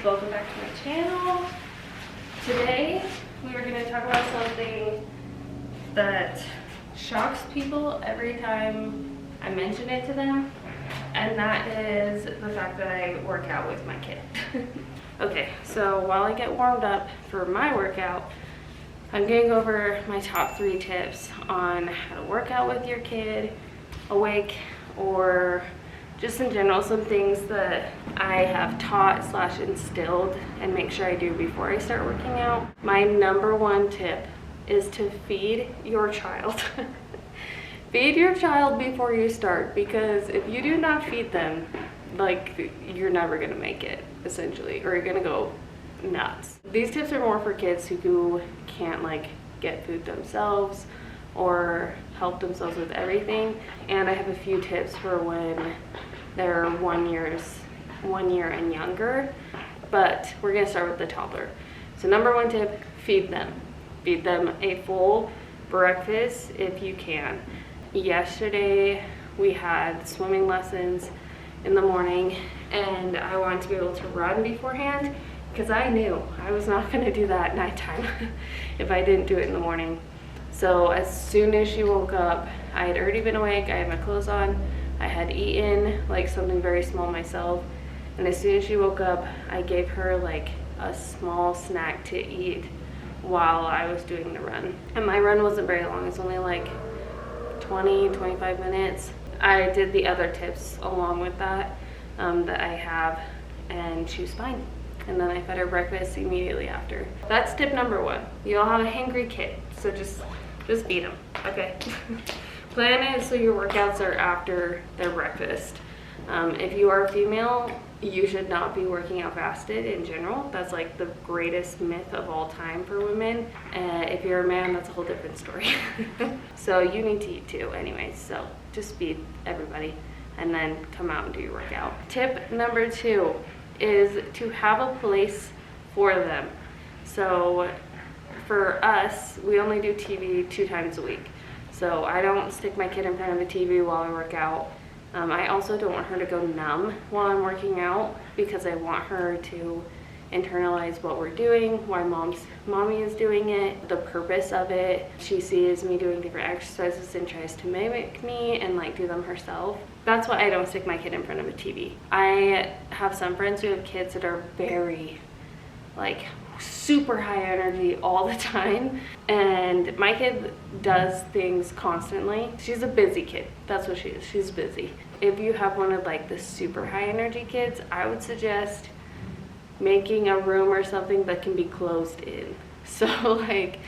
welcome back to my channel. Today we are going to talk about something that shocks people every time I mention it to them, and that is the fact that I work out with my kid. Okay, so while I get warmed up for my workout, I'm going to go over my top 3 tips on how to work out with your kid awake, or just in general, some things that I have taught / instilled and make sure I do before I start working out. My number 1 tip is to feed your child. Feed your child before you start, because if you do not feed them, like, you're never gonna make it, essentially, or you're gonna go nuts. These tips are more for kids who can't like get food themselves or help themselves with everything, and I have a few tips for when they're 1 year and younger, but we're gonna start with the toddler. So number 1 tip, feed them. Feed them a full breakfast if you can. Yesterday we had swimming lessons in the morning, and I wanted to be able to run beforehand because I knew I was not gonna do that at nighttime if I didn't do it in the morning. So as soon as she woke up, I had already been awake, I had my clothes on, I had eaten like something very small myself, and as soon as she woke up, I gave her like a small snack to eat while I was doing the run. And my run wasn't very long, it's only like 20-25 minutes. I did the other tips along with that that I have, and she was fine. And then I fed her breakfast immediately after. That's tip number 1. You'll have a hangry kid, so just feed them, okay? Plan it so your workouts are after their breakfast. If you are a female, you should not be working out fasted in general. That's like the greatest myth of all time for women. If you're a man, that's a whole different story. So you need to eat too anyways, so just feed everybody and then come out and do your workout. Tip number 2 is to have a place for them. So for us, we only do TV 2 times a week. So I don't stick my kid in front of the TV while I work out. I also don't want her to go numb while I'm working out, because I want her to internalize what we're doing, why mommy is doing it, the purpose of it. She sees me doing different exercises and tries to mimic me and like do them herself. That's why I don't stick my kid in front of a TV. I have some friends who have kids that are very like super high energy all the time, and my kid does things constantly. She's a busy kid, that's what she is, she's busy. If you have one of like the super high energy kids, I would suggest making a room or something that can be closed in. So like,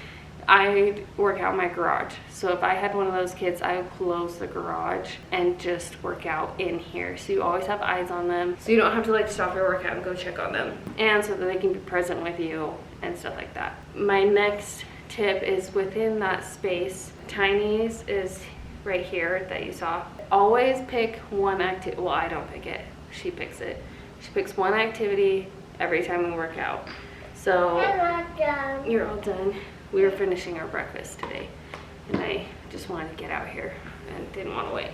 I work out in my garage, so if I had one of those kids, I would close the garage and just work out in here, so you always have eyes on them, so you don't have to like stop your workout and go check on them, and so that they can be present with you and stuff like that. My next tip is within that space. Tiny's is right here that you saw. Always pick one activity. Well, I don't pick it, she picks it. She picks one activity every time we work out. So I'm not done. You're all done. We were finishing our breakfast today, and I just wanted to get out here and didn't want to wait.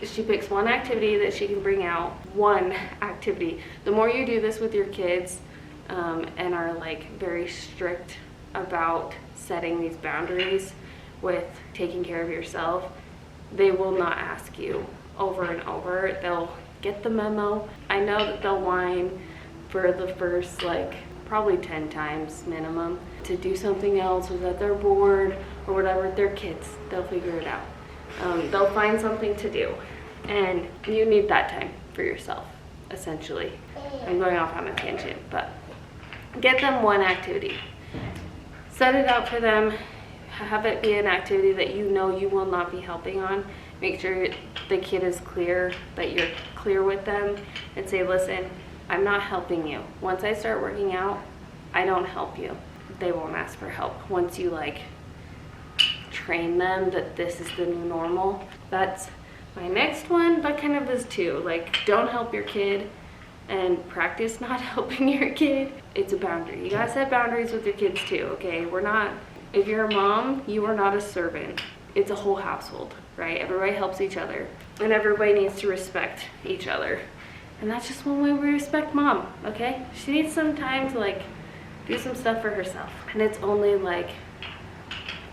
She picks one activity that she can bring out, one activity. The more you do this with your kids and are like very strict about setting these boundaries with taking care of yourself, they will not ask you over and over. They'll get the memo. I know that they'll whine for the first like probably 10 times minimum to do something else, or that they're bored or whatever. They're kids, they'll figure it out. They'll find something to do, and you need that time for yourself, essentially. I'm going off on a tangent, but get them one activity. Set it out for them. Have it be an activity that you know you will not be helping on. Make sure the kid is clear, that you're clear with them, and say, listen, I'm not helping you. Once I start working out, I don't help you. They won't ask for help. Once you like train them that this is the new normal. That's my next one, but kind of is too. Like, don't help your kid and practice not helping your kid. It's a boundary. You gotta set boundaries with your kids too, okay? If you're a mom, you are not a servant. It's a whole household, right? Everybody helps each other, and everybody needs to respect each other. And that's just one way we respect mom, okay? She needs some time to like do some stuff for herself. And it's only like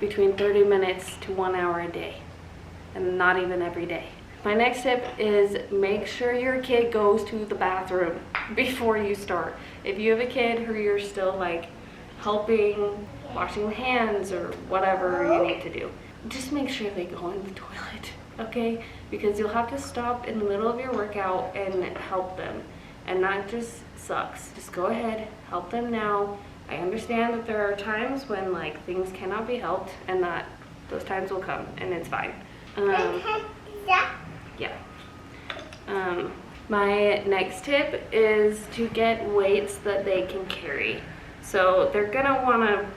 between 30 minutes to 1 hour a day, and not even every day. My next tip is make sure your kid goes to the bathroom before you start. If you have a kid who you're still like helping, washing the hands or whatever you need to do, just make sure they go in the toilet, okay? Because you'll have to stop in the middle of your workout and help them, and that just sucks. Just go ahead, help them now. I understand that there are times when like things cannot be helped, and that those times will come, and it's fine. Yeah. My next tip is to get weights that they can carry. So they're gonna wanna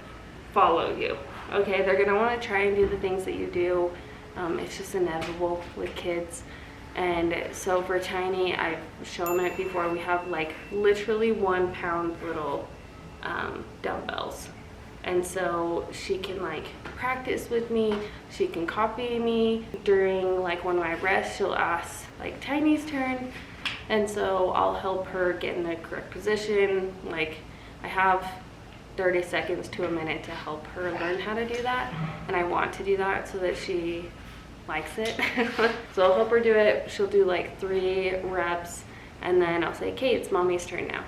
follow you, okay? They're gonna wanna try and do the things that you do. It's just inevitable with kids. And so for Tiny, I've shown it before, we have like literally 1 pound little dumbbells. And so she can like practice with me, she can copy me. During like one of my rests, she'll ask like Tiny's turn. And so I'll help her get in the correct position. Like I have 30 seconds to a minute to help her learn how to do that. And I want to do that so that she likes it. So I'll help her do it. She'll do like 3 reps, and then I'll say, okay, it's mommy's turn now.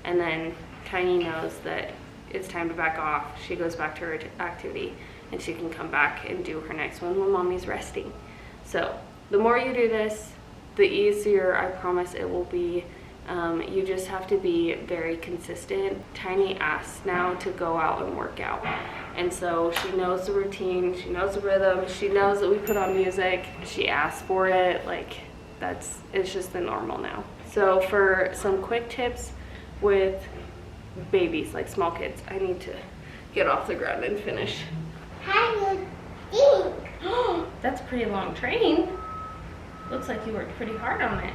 And then Tiny knows that it's time to back off. She goes back to her activity, and she can come back and do her next one when mommy's resting. So the more you do this, the easier I promise it will be. You just have to be very consistent. Tiny asks now to go out and work out. And so she knows the routine, she knows the rhythm, she knows that we put on music, she asks for it, like it's just the normal now. So for some quick tips with babies, like small kids, I need to get off the ground and finish. How do you think? That's a pretty long train. Looks like you worked pretty hard on it.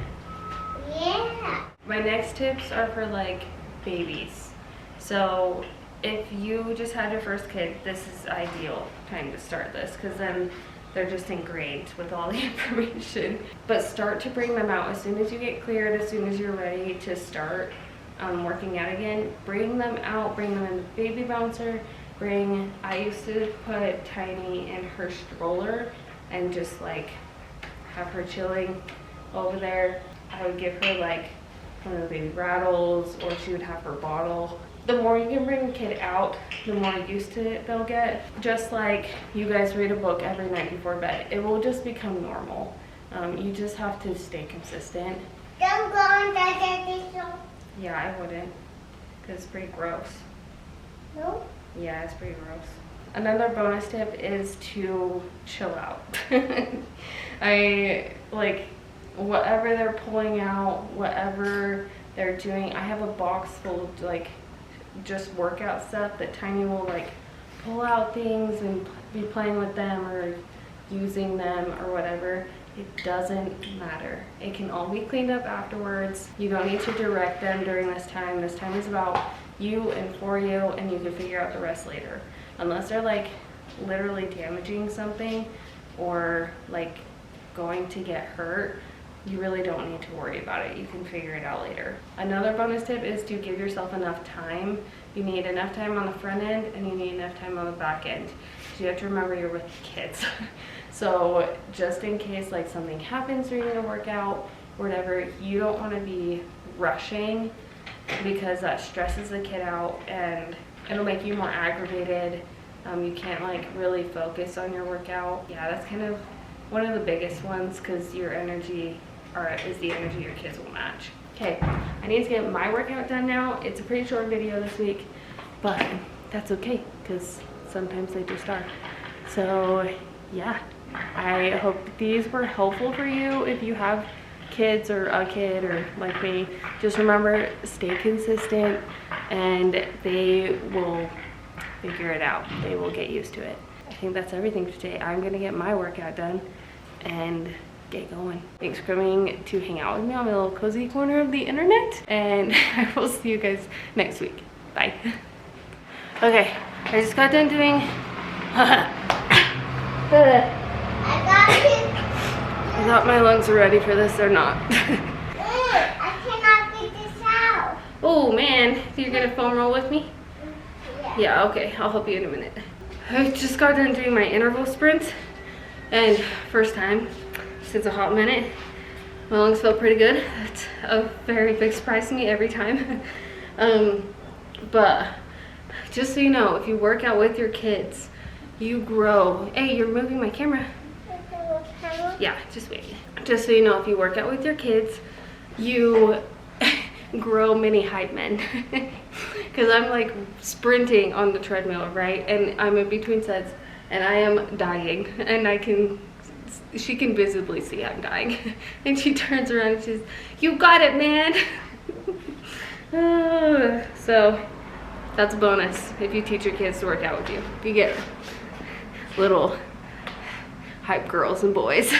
Yeah. My next tips are for like babies. So if you just had your first kid, this is ideal time to start this, because then they're just ingrained with all the information. But start to bring them out as soon as you get cleared, as soon as you're ready to start working out again. Bring them out, bring them in the baby bouncer. I used to put Tiny in her stroller and just like have her chilling over there. I would give her like one of the baby rattles, or she would have her bottle. The more you can bring a kid out, the more used to it they'll get. Just like you guys read a book every night before bed, it will just become normal. You just have to stay consistent. Don't go on that. Yeah, I wouldn't, because it's pretty gross. No? Yeah, it's pretty gross. Another bonus tip is to chill out. I like whatever they're pulling out, whatever they're doing. I have a box full of like just workout stuff that Tiny will like pull out things and be playing with them or using them or whatever. It doesn't matter. It can all be cleaned up afterwards. You don't need to direct them during this time. This time is about you and for you, and you can figure out the rest later. Unless they're like literally damaging something or like going to get hurt, you really don't need to worry about it. You can figure it out later. Another bonus tip is to give yourself enough time. You need enough time on the front end, and you need enough time on the back end. So you have to remember you're with kids. So just in case like something happens during the workout, whatever, you don't want to be rushing, because that stresses the kid out and it'll make you more aggravated. You can't like really focus on your workout. Yeah, that's kind of one of the biggest ones, because your energy is the energy your kids will match. Okay, I need to get my workout done now. It's a pretty short video this week, but that's okay, because sometimes they just are. So yeah, I hope these were helpful for you. If you have kids or a kid or like me, just remember, stay consistent and they will figure it out. They will get used to it. I think that's everything for today. I'm gonna get my workout done and get going. Thanks for coming to hang out with me on my little cozy corner of the internet, and I will see you guys next week. Bye. Okay, I just got done doing I thought my lungs were ready for this. They're not. I can't Oh man, you're gonna foam roll with me? Yeah, okay, I'll help you in a minute. I just got done doing my interval sprints, and first time since a hot minute. My lungs felt pretty good. That's a very big surprise to me every time. But just so you know, if you work out with your kids, you grow. Hey, you're moving my camera. Yeah, just wait. Just so you know, if you work out with your kids, you grow mini hype men. Because I'm like sprinting on the treadmill, right? And I'm in between sets and I am dying, and she can visibly see I'm dying. And she turns around and says, "You got it, man." So that's a bonus if you teach your kids to work out with you. You get little hype girls and boys.